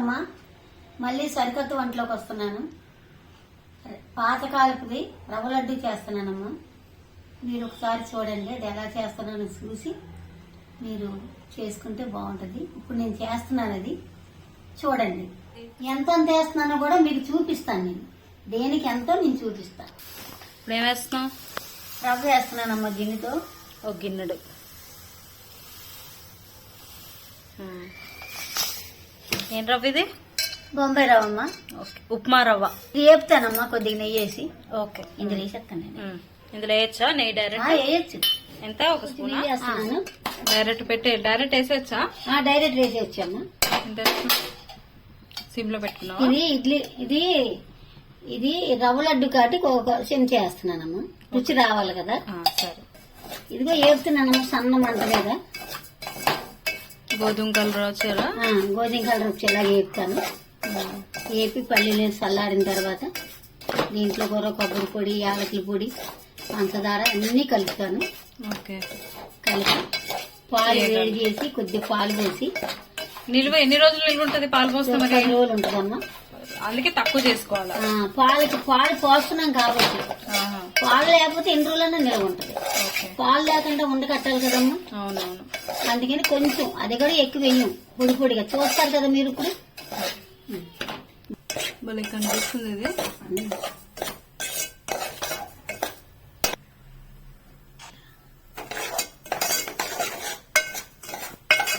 అమ్మ, మళ్ళీ సరికొత్త వంటలోకి వస్తున్నాను. పాతకాలపుది రవ్వ లడ్డు చేస్తున్నానమ్మా. మీరు ఒకసారి చూడండి, అది ఎలా చేస్తున్నానో చూసి మీరు చేసుకుంటే బాగుంటుంది. ఇప్పుడు నేను చేస్తున్నాను, అది చూడండి. ఎంత వేస్తున్నానో కూడా మీకు చూపిస్తాను. నేను దేనికి ఎంతో నేను చూపిస్తాను. ఇప్పుడు ఏం వేస్తున్నాం? రవ్వ వేస్తున్నానమ్మా, గిన్నెతో. ఒక గిన్నెడు. ఏం రవ్వ ఇది? బొంబాయి రవ్వమ్మా. ఓకే, ఉప్మా రవ్వ. ఇది వేపుతానమ్మా, కొద్దిగా నెయ్యి వేసి. ఓకే, ఇందులో వేసేస్తాను నేను. ఇందులో వేయచ్చా నెయ్యి? డైరెక్ట్ వేయచ్చు. ఎంత? ఒక స్పూన్ వేస్తున్నాను. డైరెక్ట్ పెట్టి డైరెక్ట్ వేసేయచ్చా? డైరెక్ట్ వేసేయచ్చు అమ్మా. ఎంత సిమ్ లో పెట్టుకున్నావా? ఇది ఇడ్లీ, ఇది రవ్వ లడ్డు కాటి ఒక చెంచా వేస్తున్నానమ్మా, రుచి రావాలి కదా. సరే, ఇదిగో వేపుతున్నానమ్మా సన్న మంట మీద. గోధుమ కలర్ వచ్చేలా? గోధుమ కలర్ వచ్చేలా వేపుతాను. వేపి పల్లీలు చల్లారిన తర్వాత దీంట్లో కూర కొబ్బరి పొడి, యాలకుల పొడి, పంచదార అన్నీ కలుపుతాను. ఓకే, కలిపి పాలు వేడి చేసి కొద్దిగా పాలు పోసి. నిల్వ ఎన్ని రోజులు నిల్వ ఉంటుంది పాలు పోస్తే? 10 రోజులు ఉంటుందమ్మా. అందుకే తక్కువ చేసుకోవాలి. పాలు పోస్తున్నాం కాబట్టి. పాలు లేకపోతే ఎన్ని రోజులైనా నిల్వ ఉంటుంది. పాలు లేకుండా ఉండకట్టాలి కదమ్మా. అవునవును. అందుకని కొంచెం అది కూడా ఎక్కువ వేయం, పొడి పొడిగా. చూస్తారు కదా మీరు ఇప్పుడు. భలే కనిపిస్తుంది ఇది.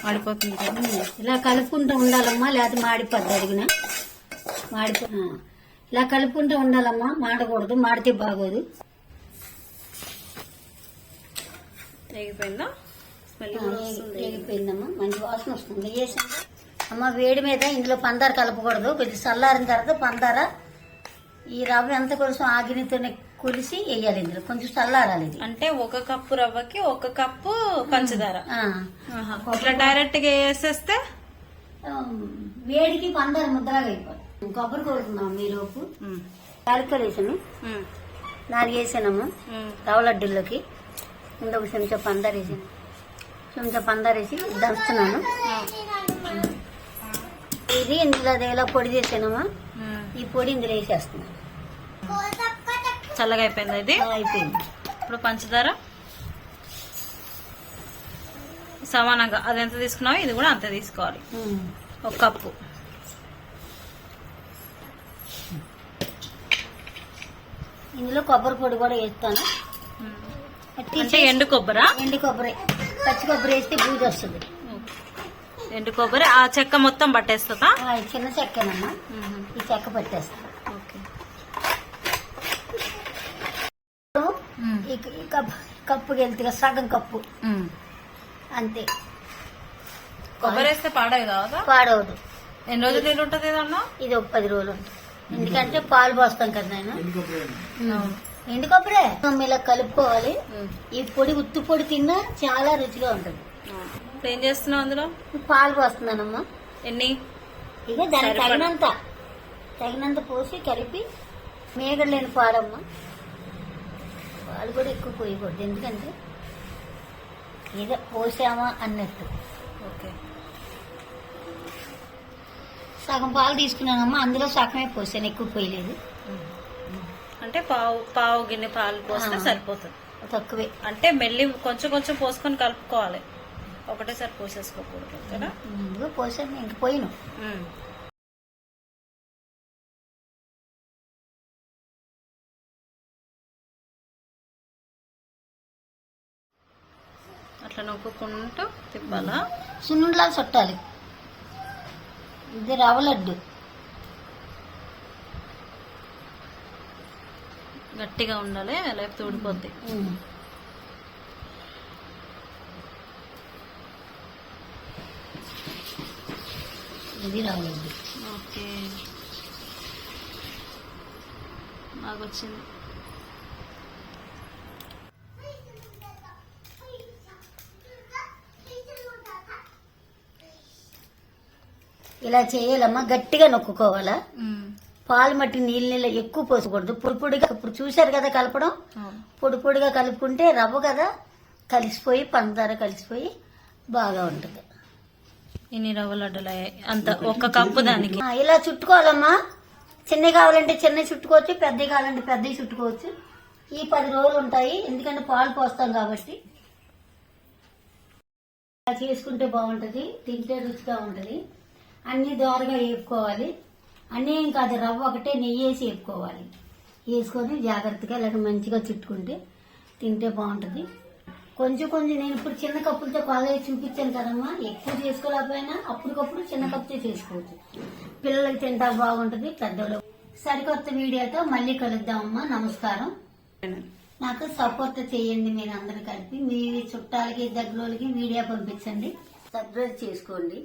మాడిపోతుంది. ఇలా కలుపుకుంటూ ఉండాలమ్మా, లేకపోతే మాడిపోద్ది. అడిగిన ఇలా కలుపుకుంటూ ఉండాలమ్మా, మాడకూడదు. మాడితే బాగోదు. ఎగిపోయిందా? ఎగిపోయిందమ్మా, మంచి వాసన వస్తుంది. వేసాను అమ్మ. వేడి మీద ఇందులో పందార కలపకూడదు. కొద్దిగా చల్లారిన తర్వాత పందార ఈ రవ్వ ఎంత కొంచెం ఆగిరితోనే కొలిసి వేయాలి. ఇందులో కొంచెం చల్లారాలి. ఇది అంటే 1 కప్పు రవ్వకి 1 కప్పు పంచదార. ఇట్లా డైరెక్ట్ గా వేసేస్తే వేడికి పందార ముద్దలాగా అయిపోతుంది. కొబ్బరి కొడుతున్నాం మీలోపు. యాలక్కలు వేసాను, 4 వేసానమ్మా రవ్వ లడ్డూల్లోకి. ముందు ఒక చెంచా పందార వేసాను, చెంచా పందార వేసి దంచుతున్నాను. ఇది ఇందులో అదేలా పొడి చేసానమ్మా. ఈ పొడి ఇందులో వేసేస్తున్నాను. చల్లగా అయిపోయింది. ఇది అయిపోయింది. ఇప్పుడు పంచదార సమానంగా అది ఎంత తీసుకున్నావు ఇది కూడా అంతే తీసుకోవాలి. 1 కప్పు. ఇందులో కొబ్బరి పొడి కూడా వేస్తాను. అంటే ఎండు కొబ్బరా? ఎండు కొబ్బరి, పచ్చి కొబ్బరి వేస్తే బూజు వస్తుంది. ఎండు కొబ్బరి ఆ చెక్క మొత్తం పట్టేస్తుందా? చిన్న చెక్కనమ్మా, ఈ చెక్క పట్టేస్తా. కప్పు వెళ్తే సగం కప్పు అంతే. కొబ్బరి వేస్తే పాడవదు. ఎన్ని రోజులు నీళ్ళు ఉంటుంది ఏదన్నా? ఇది ఒక 10 రోజులు ఉంటుంది. ఎందుకంటే పాలు పోస్తాం కదా నేను. ఎండు కొబ్బరే ఇలా కలుపుకోవాలి. ఈ పొడి ఉత్తి పొడి తిన్నా చాలా రుచిగా ఉంటుంది. ఏం చేస్తున్నావు అందులో? పాలు పోస్తున్నానమ్మా. ఎన్ని? ఇక దానికి తగినంత పోసి కలిపి. మేగడలేని పాలమ్మా. పాలు కూడా ఎక్కువ పోయకూడదు, ఎందుకంటే ఏదో పోసామా అన్నట్టు. ఓకే, సగం పాలు తీసుకున్నానమ్మా, అందులో సగమే పోసాను, ఎక్కువ పోయలేదు. అంటే పావు గిన్నె పాలు పోస్తే సరిపోతుంది. తక్కువే అంటే మెల్లి కొంచెం కొంచెం పోసుకొని కలుపుకోవాలి, ఒకటేసారి పోసేసుకోకూడదు కదా. ముందుగా పోసాను, ఇంక పోయిను. అట్లా నొక్కుంటూ తిప్పాలా? సున్నుండలా చుట్టాలి. ఇది రవ్వ లడ్డు. గట్టిగా ఉండాలి, లేకపోతే ఊడిపోద్ది. ఇది రవ్వ లడ్డు. ఓకే, బాగా వచ్చింది. ఇలా చేయాలమ్మా, గట్టిగా నొక్కుకోవాలా. పాలు మట్టి నీళ్ళు ఎక్కువ పోసకూడదు. పొడి పొడిగా ఇప్పుడు చూశారు కదా కలపడం. పొడి పొడిగా కలుపుకుంటే రవ్వ కదా కలిసిపోయి పంచదార కలిసిపోయి బాగా ఉంటుంది. ఇన్ని రవ్వ లడ్డూలు అయ్యాయి. అంత ఒక కప్పు దానికి. ఇలా చుట్టుకోవాలమ్మా. చిన్నవి కావాలంటే చిన్నవి చుట్టుకోవచ్చు, పెద్దవి కావాలంటే పెద్దవి చుట్టుకోవచ్చు. ఈ 10 రోజులు ఉంటాయి, ఎందుకంటే పాలు పోస్తాం కాబట్టి. ఇలా చేసుకుంటే బాగుంటది, తింటే రుచిగా ఉంటది. అన్ని దోరగా వేపుకోవాలి. అన్నీ ఇంకా అది రవ్వ ఒకటే నెయ్యి వేసి వేపుకోవాలి. వేసుకొని జాగ్రత్తగా ఇలా మంచిగా చుట్టుకుంటే తింటే బాగుంటది. కొంచెం కొంచెం నేను ఇప్పుడు చిన్న కప్పులతో కాలేజ్ చూపించాను కదమ్మా. ఎక్కువ చేసుకోలేకపోయినా అప్పటికప్పుడు చిన్న కప్పుతో చేసుకోవచ్చు. పిల్లలకి తింటా బాగుంటది, పెద్దలు. సరికొత్త వీడియోతో మళ్ళీ కలుద్దామమ్మా. నమస్కారం. నాకు సపోర్ట్ చేయండి, మీరు అందరూ కలిపి మీ చుట్టాలకి దగ్గర వీడియో పంపించండి. సబ్స్క్రైబ్ చేసుకోండి.